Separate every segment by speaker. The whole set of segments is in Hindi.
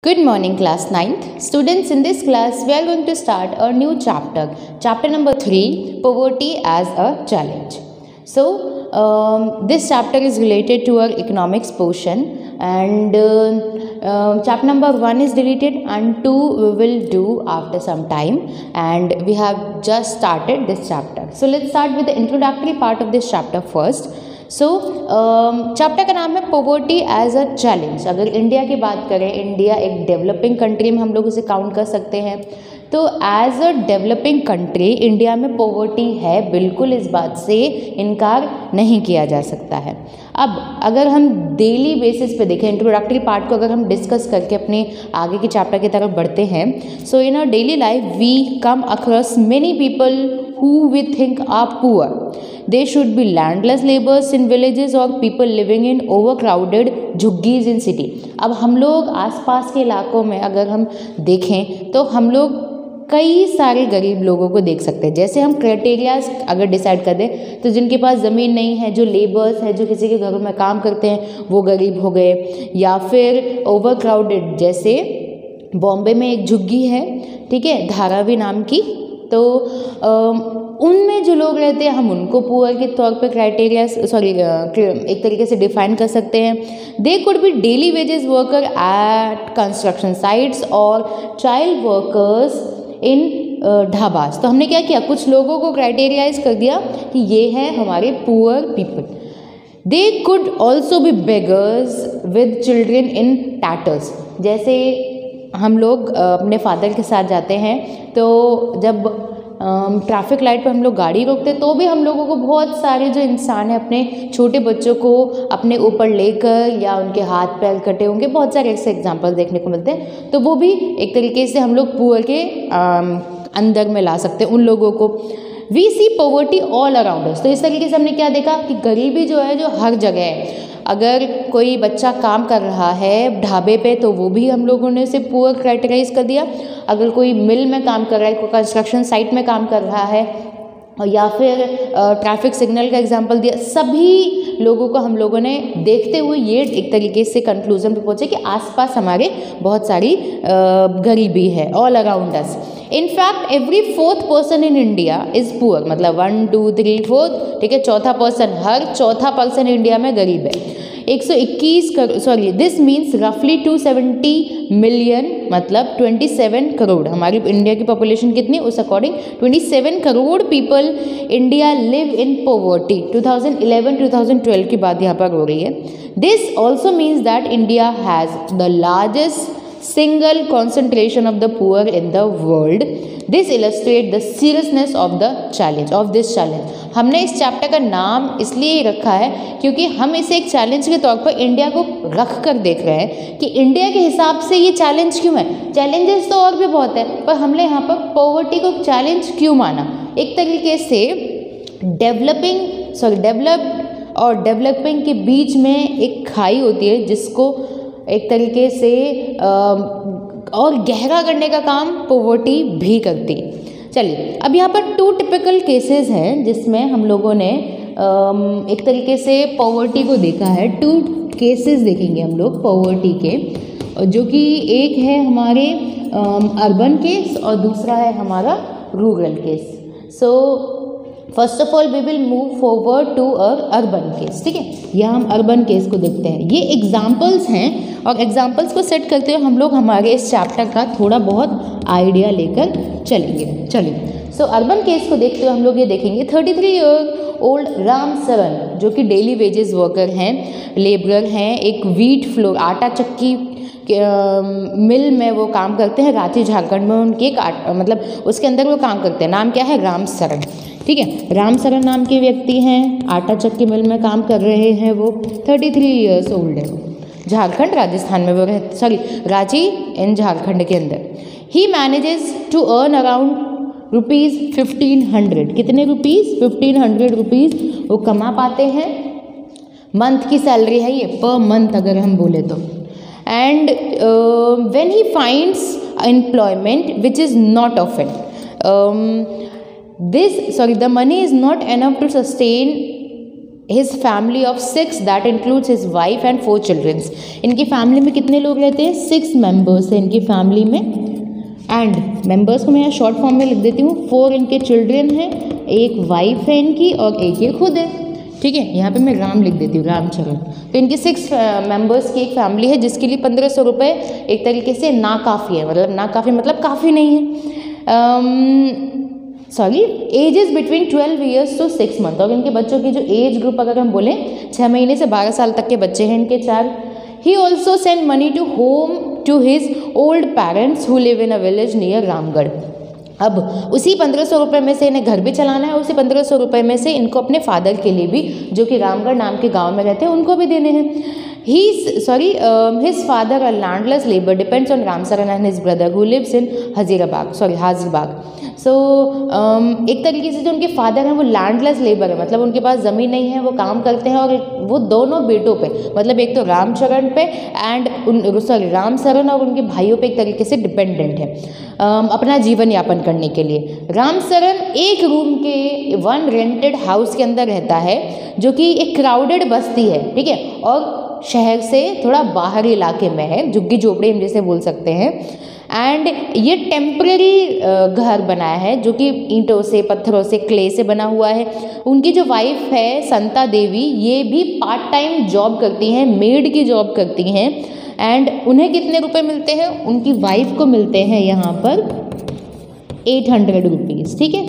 Speaker 1: Good morning, class 9th. Students, in this class, we are going to start a new chapter. Chapter number 3, Poverty as a Challenge. So, this chapter is related to our economics portion, and chapter number 1 is deleted and 2 we will do after some time, and we have just started this chapter. So, let's start with the introductory part of this chapter first. Chapter का नाम है पॉवर्टी एज अ चैलेंज. अगर इंडिया की बात करें, इंडिया एक डेवलपिंग कंट्री में हम लोग उसे काउंट कर सकते हैं. तो as a developing country India में पॉवर्टी है, बिल्कुल इस बात से इनकार नहीं किया जा सकता है. अब अगर हम डेली बेसिस पे देखें, इंट्रोडक्टरी पार्ट को अगर हम डिस्कस करके अपने आगे के चैप्टर की तरफ बढ़ते हैं, so in a daily life we come across many people who we think are poor. They should be landless laborers in villages or people living in overcrowded झुग्गीज in city. अब हम लोग आसपास के इलाकों में अगर हम देखें तो हम लोग कई सारे गरीब लोगों को देख सकते हैं. जैसे हम क्राइटेरियाज अगर डिसाइड कर दें तो जिनके पास ज़मीन नहीं है, जो लेबर्स हैं, जो किसी के घरों में काम करते हैं, वो गरीब हो गए. या फिर ओवरक्राउडेड, जैसे बॉम्बे में एक झुग्गी है, ठीक है, धारावी नाम की. तो उनमें जो लोग रहते हैं हम उनको पुअर के तौर पे क्राइटेरिया एक तरीके से डिफाइन कर सकते हैं. They could be daily wages worker eight construction sites और चाइल्ड वर्कर्स इन ढाबास. तो हमने क्या किया, कुछ लोगों को क्राइटेरियाइज कर दिया कि ये हैं हमारे poor people. They could also be beggars with children in tatters. जैसे हम लोग अपने फादर के साथ जाते हैं तो जब ट्रैफिक लाइट पर हम लोग गाड़ी रोकते तो भी हम लोगों को बहुत सारे जो इंसान हैं अपने छोटे बच्चों को अपने ऊपर लेकर, या उनके हाथ पैर कटे होंगे, बहुत सारे ऐसे एग्जांपल देखने को मिलते हैं. तो वो भी एक तरीके से हम लोग पुअर के अंदर में ला सकते हैं उन लोगों को. We see poverty all around us. तो इस तरीके से हमने क्या देखा कि गरीबी जो है जो हर जगह है. अगर कोई बच्चा काम कर रहा है ढाबे पे तो वो भी हम लोगों ने उसे पुअर क्राइटेराइज कर दिया. अगर कोई मिल में काम कर रहा है, कोई कंस्ट्रक्शन साइट में काम कर रहा है, या फिर ट्रैफिक सिग्नल का एग्जांपल दिया, सभी लोगों को हम लोगों ने देखते हुए ये एक तरीके से कंक्लूजन पे पहुंचे कि आसपास हमारे बहुत सारी गरीबी है, all around us. In fact every fourth person in India is poor. मतलब 1 2 3 4, ठीक है, चौथा पर्सन, हर चौथा पर्सन इंडिया में गरीब है. 121 करोड़, दिस मीन्स रफली 270 मिलियन, मतलब 27 करोड़. हमारी इंडिया की पॉपुलेशन कितनी, उस according 27 crore people India live in poverty. 2011-2012 की बात यहाँ पर हो रही है. This also means that India has the largest single concentration of the poor in the world. This illustrates the seriousness of the challenge, of this challenge. हमने इस चैप्टर का नाम इसलिए रखा है क्योंकि हम इसे एक चैलेंज के तौर पर इंडिया को रख कर देख रहे हैं कि इंडिया के हिसाब से ये चैलेंज क्यों है. चैलेंजेस तो और भी बहुत है, पर हमने यहाँ पर पॉवर्टी को चैलेंज क्यों माना. एक तरीके से डेवलप्ड और डेवलपिंग के बीच में एक खाई होती है जिसको एक तरीके से और गहरा करने का काम पॉवर्टी भी करती है. चलिए, अब यहाँ पर 2 टिपिकल केसेस हैं जिसमें हम लोगों ने एक तरीके से पॉवर्टी को देखा है. 2 केसेस देखेंगे हम लोग पॉवर्टी के, जो कि एक है हमारे अर्बन केस और दूसरा है हमारा rural case. So first of all we will move forward to urban case. ठीक है, यहाँ हम अर्बन केस को देखते हैं. ये एग्जाम्पल्स हैं और एग्जाम्पल्स को सेट करते हुए हम लोग हमारे इस चैप्टर का थोड़ा बहुत आइडिया लेकर चलेंगे. चलिए, सो अर्बन केस को देखते हुए हम लोग ये देखेंगे. 33 ईयर ओल्ड राम सरन, जो कि डेली वेजेस वर्कर हैं, लेबरर हैं, एक व्हीट फ्लोर आटा चक्की मिल में वो काम करते हैं रांची झारखंड में. उनके एक मतलब उसके अंदर वो काम करते हैं. नाम क्या है, राम सरन. ठीक है, राम सरन नाम के व्यक्ति हैं, आटा चक्की मिल में काम कर रहे हैं. वो 33 ईयर्स ओल्ड है. झारखंड, राजस्थान में वो रांची इन झारखंड के अंदर. He manages to earn around ₹1500. कितने रुपीज़, 1500 रुपीज़ वो कमा पाते हैं. मंथ की सैलरी है ये, पर मंथ अगर हम बोले तो. And when he finds employment which is not often, the money is not enough to sustain his family of 6 that includes his wife and 4 children। इनकी फैमिली में कितने लोग रहते हैं? 6 मेंबर्स हैं इनकी फैमिली में। एंड मेंबर्स को मैं यहाँ शॉर्ट फॉर्म में लिख देती हूँ। 4 इनके चिल्ड्रन हैं, एक वाइफ है इनकी और एक ये खुद है। ठीक है, यहाँ पे मैं राम लिख देती हूँ, रामचरण। तो इनकी 6 मेंबर्स की एक फैमिली है जिसके लिए 1500 रुपये एक तरीके से नाकाफ़ी है। मतलब नाकाफ़ी मतलब काफ़ी नहीं है। Sorry, ages between 12 years to 6 month. और इनके बच्चों की जो एज ग्रुप अगर हम बोलें 6 महीने से 12 साल तक के बच्चे हैं इनके 4। He also send money to home to his old parents who live in a village near Ramgarh. अब उसी 1500 रुपये में से इन्हें घर भी चलाना है, उसी 1500 रुपये में से इनको अपने फादर के लिए भी, जो कि रामगढ़ नाम के गांव में रहते हैं, उनको भी देने हैं। His father, a landless labor, depends on Ramsaran and his brother who lives in हाजिरबाग। सो एक तरीके से जो उनके फादर हैं वो लैंडलेस लेबर है, मतलब उनके पास ज़मीन नहीं है, वो काम करते हैं। और वो दोनों बेटों पे, मतलब एक तो रामचरण पे रामसरन और उनके भाइयों पे एक तरीके से डिपेंडेंट है अपना जीवन यापन करने के लिए। रामसरन एक रूम के 1 रेंटेड हाउस के अंदर रहता है जो कि एक क्राउडेड बस्ती है, ठीक है, और शहर से थोड़ा बाहरी इलाके में है, झुग्गी झोपड़ी हम जैसे बोल सकते हैं। एंड ये टेम्पररी घर बनाया है जो कि ईंटों से, पत्थरों से, क्ले से बना हुआ है। उनकी जो वाइफ है संता देवी, ये भी पार्ट टाइम जॉब करती हैं, मेड की जॉब करती हैं। एंड उन्हें कितने रुपए मिलते हैं? उनकी वाइफ को मिलते हैं यहाँ पर 800 रुपीज़। ठीक है,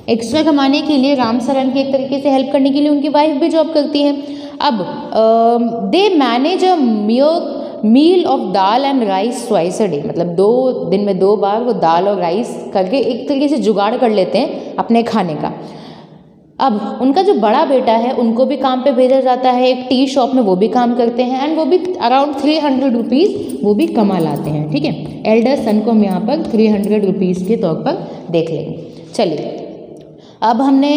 Speaker 1: एक्स्ट्रा कमाने के लिए रामसरन की एक तरीके से हेल्प करने के लिए उनकी वाइफ भी जॉब करती है। अब they manage a meal of dal and rice twice a day, मतलब 2 दिन में 2 बार वो दाल और राइस करके एक तरीके से जुगाड़ कर लेते हैं अपने खाने का। अब उनका जो बड़ा बेटा है उनको भी काम पे भेजा जाता है, एक टी शॉप में वो भी काम करते हैं। एंड वो भी अराउंड 300 रुपीज़ वो भी कमा लाते हैं। ठीक है, एल्डर सन को हम यहाँ पर 300 रुपीज़ के तौर पर देख लेंगे। चलिए, अब हमने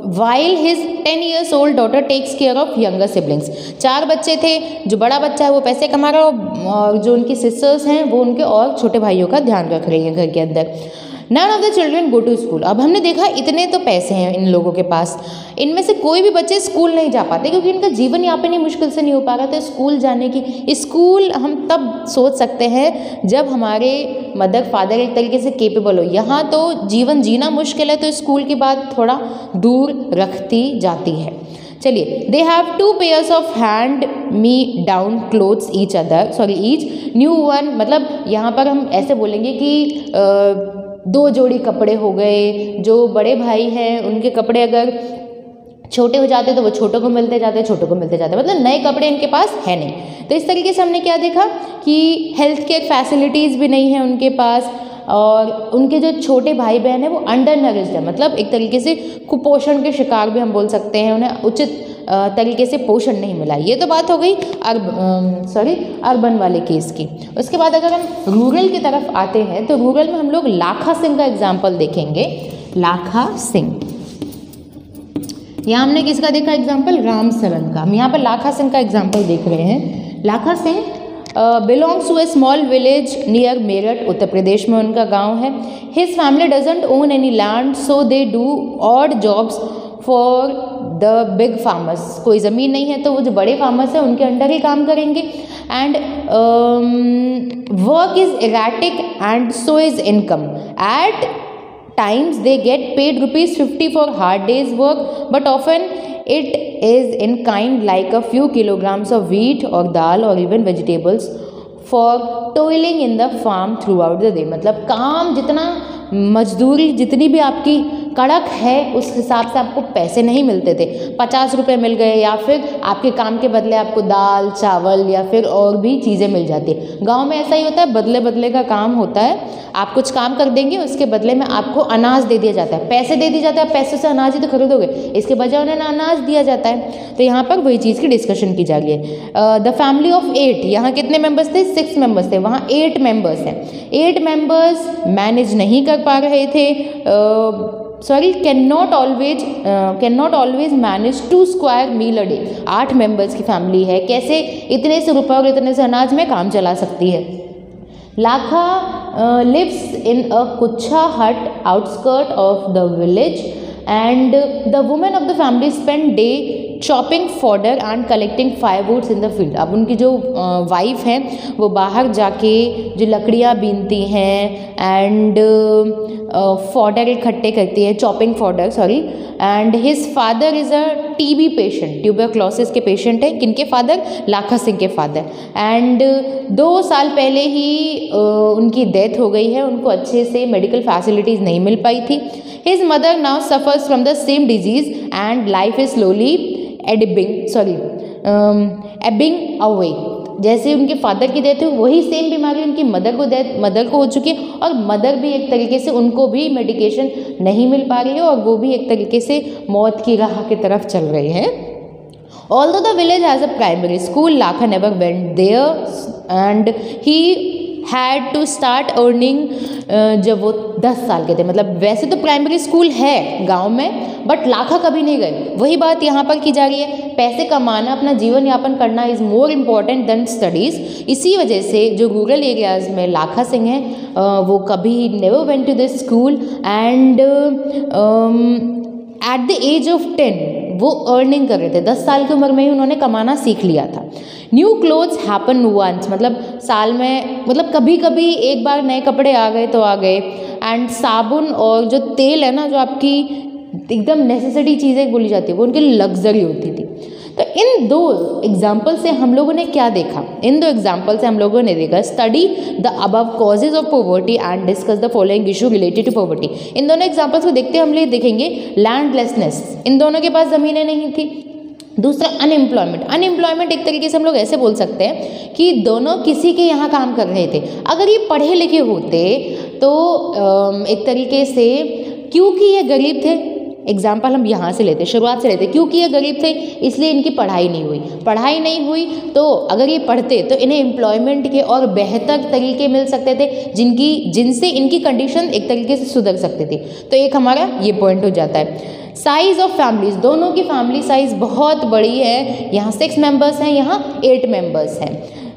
Speaker 1: while his 10 years old daughter takes care of younger siblings. 4 बच्चे थे, जो बड़ा बच्चा है वो पैसे कमा रहा है और जो उनकी सिस्टर्स हैं वो उनके और छोटे भाइयों का ध्यान रख रही हैं घर के अंदर। None of the children go to school. अब हमने देखा इतने तो पैसे हैं इन लोगों के पास, इनमें से कोई भी बच्चे स्कूल नहीं जा पाते क्योंकि इनका जीवन यापन ही मुश्किल से नहीं हो पा रहा था स्कूल जाने की। स्कूल हम तब सोच सकते हैं जब हमारे मदर फादर एक तरीके से केपेबल हो। यहाँ तो जीवन जीना मुश्किल है तो स्कूल की बात थोड़ा दूर रखती जाती है। चलिए, they have 2 pairs of hand me down clothes each new one. मतलब यहाँ पर हम ऐसे बोलेंगे कि 2 जोड़ी कपड़े हो गए। जो बड़े भाई हैं उनके कपड़े अगर छोटे हो जाते तो वो छोटों को मिलते जाते, छोटों को मिलते जाते, मतलब नए कपड़े इनके पास है नहीं। तो इस तरीके से हमने क्या देखा कि हेल्थ केयर फैसिलिटीज़ भी नहीं है उनके पास। और उनके जो छोटे भाई बहन हैं वो अंडर नरिश्ड है, मतलब एक तरीके से कुपोषण के शिकार भी हम बोल सकते हैं, उन्हें उचित तरीके से पोषण नहीं मिला। ये तो बात हो गई अर्बन वाले केस की। उसके बाद अगर हम रूरल की तरफ आते हैं तो रूरल में हम लोग लाखा सिंह का एग्जाम्पल देखेंगे। लाखा सिंह, यहाँ हमने किसका देखा एग्जाम्पल? रामसरन का। हम यहाँ पर लाखा सिंह का एग्जाम्पल देख रहे हैं। Lakha Singh belongs to a small village near Meerut, Uttar Pradesh में उनका गांव है। His family doesn't own any land so they do odd jobs for the big farmers. कोई ज़मीन नहीं है तो वो जो बड़े फार्मर्स हैं उनके अंडर ही काम करेंगे। And work is erratic and so is income. At times they get paid ₹50 for hard days work, but often it is in kind, like a few kilograms of wheat or dal or even vegetables for toiling in the farm throughout the day। मतलब काम जितना, मजदूरी जितनी भी आपकी कड़क है उस हिसाब से आपको पैसे नहीं मिलते थे। 50 रुपये मिल गए या फिर आपके काम के बदले आपको दाल चावल या फिर और भी चीज़ें मिल जाती है। गांव में ऐसा ही होता है, बदले बदले का काम होता है। आप कुछ काम कर देंगे, उसके बदले में आपको अनाज दे दिया जाता है, पैसे दे दिए जाते हैं। आप पैसों से अनाज ही तो खरीदोगे, इसके बजाय उन्हें अनाज दिया जाता है। तो यहाँ पर वही चीज़ की डिस्कशन की जा रही है। द फैमिली ऑफ 8, यहाँ कितने मेंबर्स थे? 6 मेंबर्स थे, वहाँ 8 मेंबर्स हैं। 8 मेंबर्स मैनेज नहीं कर पा रहे थे, can not always manage 2 square meal a day. 8 members की फैमिली है, कैसे इतने से रुपये और इतने से अनाज में काम चला सकती है। लाखा lives in a kutcha hut outskirt of the village and the women of the family spend day chopping fodder and collecting firewoods in the field. अब उनकी जो वाइफ है वो बाहर जाके जो लकड़ियाँ बीनती हैं एंड फॉडर इकट्ठे करती है, chopping fodder sorry. And his father is a TB patient, tuberculosis के पेशेंट है। किनके फादर? लाखा सिंह के फादर। एंड 2 साल पहले ही उनकी डेथ हो गई है, उनको अच्छे से मेडिकल फैसिलिटीज़ नहीं मिल पाई थी। His mother now suffers from the same disease and life is slowly Ebbing away. जैसे उनके फादर की डेथ हुई वही सेम बीमारी उनकी मदर को हो चुकी है, और मदर भी एक तरीके से उनको भी मेडिकेशन नहीं मिल पा रही है और वो भी एक तरीके से मौत की राह की तरफ चल रही है। Although the village has a primary school, Lakha never went there and he had to start earning जब वो 10 साल के थे। मतलब वैसे तो प्राइमरी स्कूल है गांव में, बट लाखा कभी नहीं गए। वही बात यहाँ पर की जा रही है, पैसे कमाना, अपना जीवन यापन करना is more important than studies. इसी वजह से जो रूरल एरियाज़ में लाखा सिंह हैं वो कभी never went to this school and at the age of 10 वो अर्निंग कर रहे थे। 10 साल की उम्र में ही उन्होंने कमाना सीख लिया था। न्यू क्लोथ्स हैपन वंस, मतलब साल में, मतलब कभी कभी एक बार नए कपड़े आ गए तो आ गए। एंड साबुन और जो तेल है ना, जो आपकी एकदम नेसेसरी चीज़ें बोली जाती है, वो उनकी लग्जरी होती थी। तो इन 2 एग्जाम्पल से हम लोगों ने क्या देखा? इन 2 एग्जाम्पल से हम लोगों ने देखा, study the above causes of poverty and discuss the following issue related to poverty. इन दोनों एग्जाम्पल्स को देखते हम लोग देखेंगे लैंडलेसनेस, इन दोनों के पास ज़मीनें नहीं थी। दूसरा अनएम्प्लॉयमेंट एक तरीके से हम लोग ऐसे बोल सकते हैं कि दोनों किसी के यहाँ काम कर रहे थे। अगर ये पढ़े लिखे होते तो एक तरीके से, क्योंकि ये गरीब थे, एग्जाम्पल हम यहाँ से लेते, शुरुआत से लेते, क्योंकि ये गरीब थे इसलिए इनकी पढ़ाई नहीं हुई। तो अगर ये पढ़ते तो इन्हें एम्प्लॉयमेंट के और बेहतर तरीके मिल सकते थे जिनसे इनकी कंडीशन एक तरीके से सुधर सकती थी। तो एक हमारा ये पॉइंट हो जाता है। साइज़ ऑफ फैमिलीज, दोनों की फैमिली साइज़ बहुत बड़ी है। यहाँ 6 मेंबर्स हैं, यहाँ 8 मेंबर्स हैं।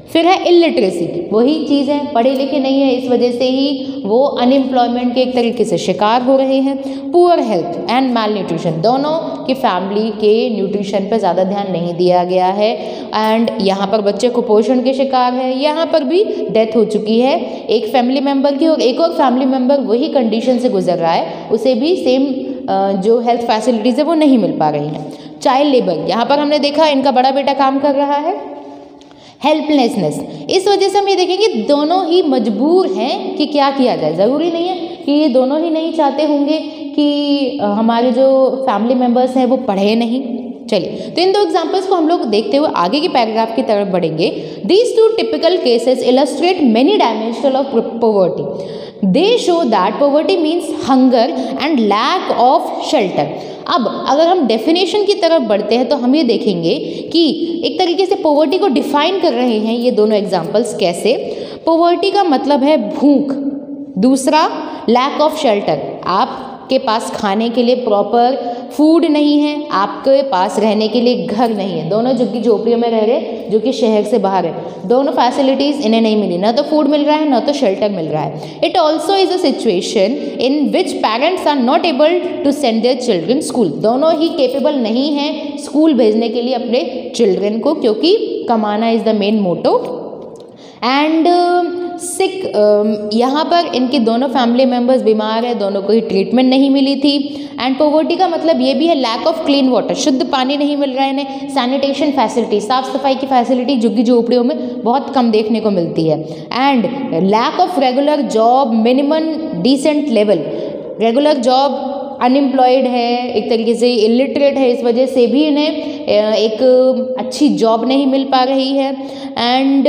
Speaker 1: फिर है इलिटरेसी, वही चीज़ है, पढ़े लिखे नहीं है, इस वजह से ही वो अनएम्प्लॉयमेंट के एक तरीके से शिकार हो रहे हैं। Poor health and mall nutrition, दोनों की फैमिली के न्यूट्रिशन पर ज़्यादा ध्यान नहीं दिया गया है। एंड यहाँ पर बच्चे कुपोषण के शिकार है। यहाँ पर भी डेथ हो चुकी है एक फैमिली मेम्बर की, और एक और फैमिली मेम्बर वही कंडीशन से गुजर रहा है, उसे भी सेम जो हेल्थ फैसिलिटीज़ है वो नहीं मिल पा रही हैं। चाइल्ड लेबर, यहाँ पर हमने देखा इनका बड़ा बेटा काम कर रहा है। हेल्पलेसनेस, इस वजह से हम ये देखेंगे दोनों ही मजबूर हैं कि क्या किया जाए। ज़रूरी नहीं है कि ये दोनों ही नहीं चाहते होंगे कि हमारे जो फैमिली मेम्बर्स हैं वो पढ़े नहीं। चलिए, तो इन 2 एग्जाम्पल्स को हम लोग देखते हुए आगे की पैराग्राफ की तरफ बढ़ेंगे। These 2 typical cases illustrate many dimension of poverty. They show that poverty means hunger and lack of shelter. अब अगर हम डेफिनेशन की तरफ बढ़ते हैं तो हम ये देखेंगे कि एक तरीके से पॉवर्टी को डिफाइन कर रहे हैं ये दोनों एग्जाम्पल्स। कैसे? पॉवर्टी का मतलब है भूख, दूसरा लैक ऑफ शेल्टर, आपके पास खाने के लिए प्रॉपर फूड नहीं है, आपके पास रहने के लिए घर नहीं है। दोनों झुग्गी झोपड़ियों में रह रहे, जो कि शहर से बाहर है, दोनों फैसिलिटीज़ इन्हें नहीं मिली, ना तो फूड मिल रहा है ना तो शेल्टर मिल रहा है। It also is a situation in which parents are not able to send their children school. दोनों ही केपेबल नहीं हैं स्कूल भेजने के लिए अपने चिल्ड्रन को, क्योंकि कमाना is the main motto. And sick, यहाँ पर इनके दोनों फैमिली मेम्बर्स बीमार है, दोनों को ही ट्रीटमेंट नहीं मिली थी। एंड पॉवर्टी का मतलब ये भी है लैक ऑफ क्लीन वाटर, शुद्ध पानी नहीं मिल रहा है इन्हें। सैनिटेशन फैसिलिटी, साफ सफाई की फैसिलिटी झुग्गी झोपड़ियों में बहुत कम देखने को मिलती है। And lack of regular job, minimum decent level, regular job unemployed है, एक तरीके से इलिटरेट है, इस वजह से भी इन्हें एक अच्छी जॉब नहीं मिल पा रही है। एंड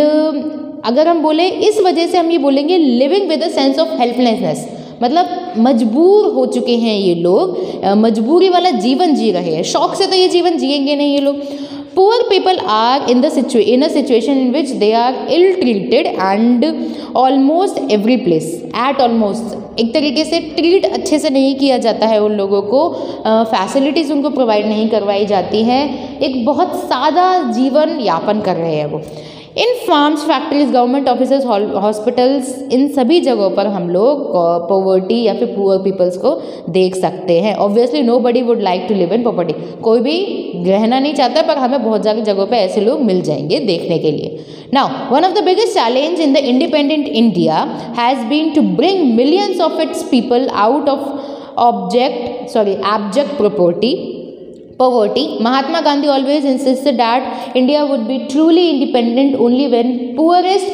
Speaker 1: अगर हम बोले, इस वजह से हम ये बोलेंगे living with a sense of helplessness, मतलब मजबूर हो चुके हैं ये लोग, मजबूरी वाला जीवन जी रहे हैं। शौक से तो ये जीवन जिएंगे नहीं ये लोग। Poor people are in a situation in which they are ill treated and almost every place, at almost एक तरीके से ट्रीट अच्छे से नहीं किया जाता है उन लोगों को, फैसिलिटीज़ उनको प्रोवाइड नहीं करवाई जाती हैं, एक बहुत सादा जीवन यापन कर रहे हैं वो। In farms, factories, government offices, hospitals, इन सभी जगहों पर हम लोग पॉवर्टी या फिर पुअर पीपल्स को देख सकते हैं. Obviously nobody would like to live in poverty. कोई भी रहना नहीं चाहता, पर हमें बहुत सारी जगहों पे ऐसे लोग मिल जाएंगे देखने के लिए. Now, one of the biggest challenge in the independent India has been to bring millions of its people out of abject poverty. Mahatma Gandhi always insisted that India would be truly independent only when poorest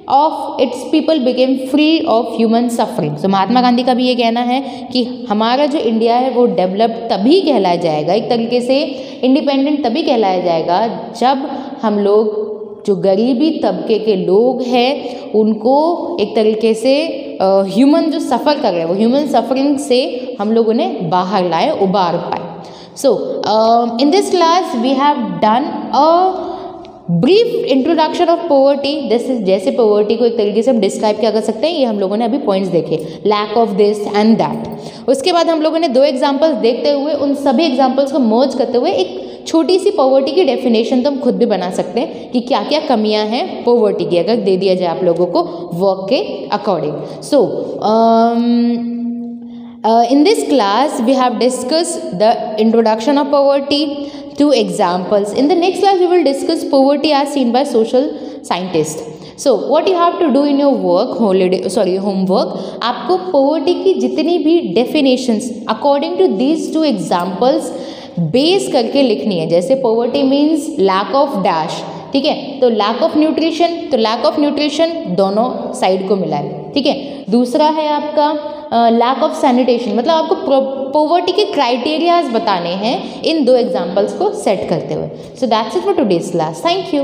Speaker 1: of its people became free of human suffering. So Mahatma Gandhi का भी ये कहना है कि हमारा जो इंडिया है वो डेवलप तभी कहलाया जाएगा, एक तरीके से इंडिपेंडेंट तभी कहलाया जाएगा जब हम लोग जो गरीबी तबके के लोग हैं उनको एक तरीके से ह्यूमन जो सफ़र कर रहे हैं वो ह्यूमन सफरिंग से हम लोग उन्हें बाहर लाए, उबार पाए. So in this class we have done a brief introduction of poverty. This is जैसे पॉवर्टी को एक तरीके से हम डिस्क्राइब क्या कर सकते हैं, ये हम लोगों ने अभी पॉइंट्स देखे, lack of this and that. उसके बाद हम लोगों ने 2 एग्जाम्पल्स देखते हुए उन सभी एग्जाम्पल्स को मर्ज करते हुए एक छोटी सी पॉवर्टी की डेफिनेशन तो हम खुद भी बना सकते हैं कि क्या क्या कमियां हैं पॉवर्टी की, अगर दे दिया जाए आप लोगों को वर्क के according. So in this class we have discussed the introduction of poverty, 2 examples. In the next class we will discuss poverty as seen by social scientists. So what you have to do in your homework, आपको poverty की जितनी भी definitions according to these 2 examples base करके लिखनी है. जैसे poverty means lack of dash, ठीक है, तो lack of nutrition, तो lack of nutrition दोनों साइड को मिला है, ठीक है. दूसरा है आपका लैक ऑफ सैनिटेशन, मतलब आपको पॉवर्टी के क्राइटेरियाज बताने हैं इन 2 एग्जाम्पल्स को सेट करते हुए. So that's it for today's class. Thank you.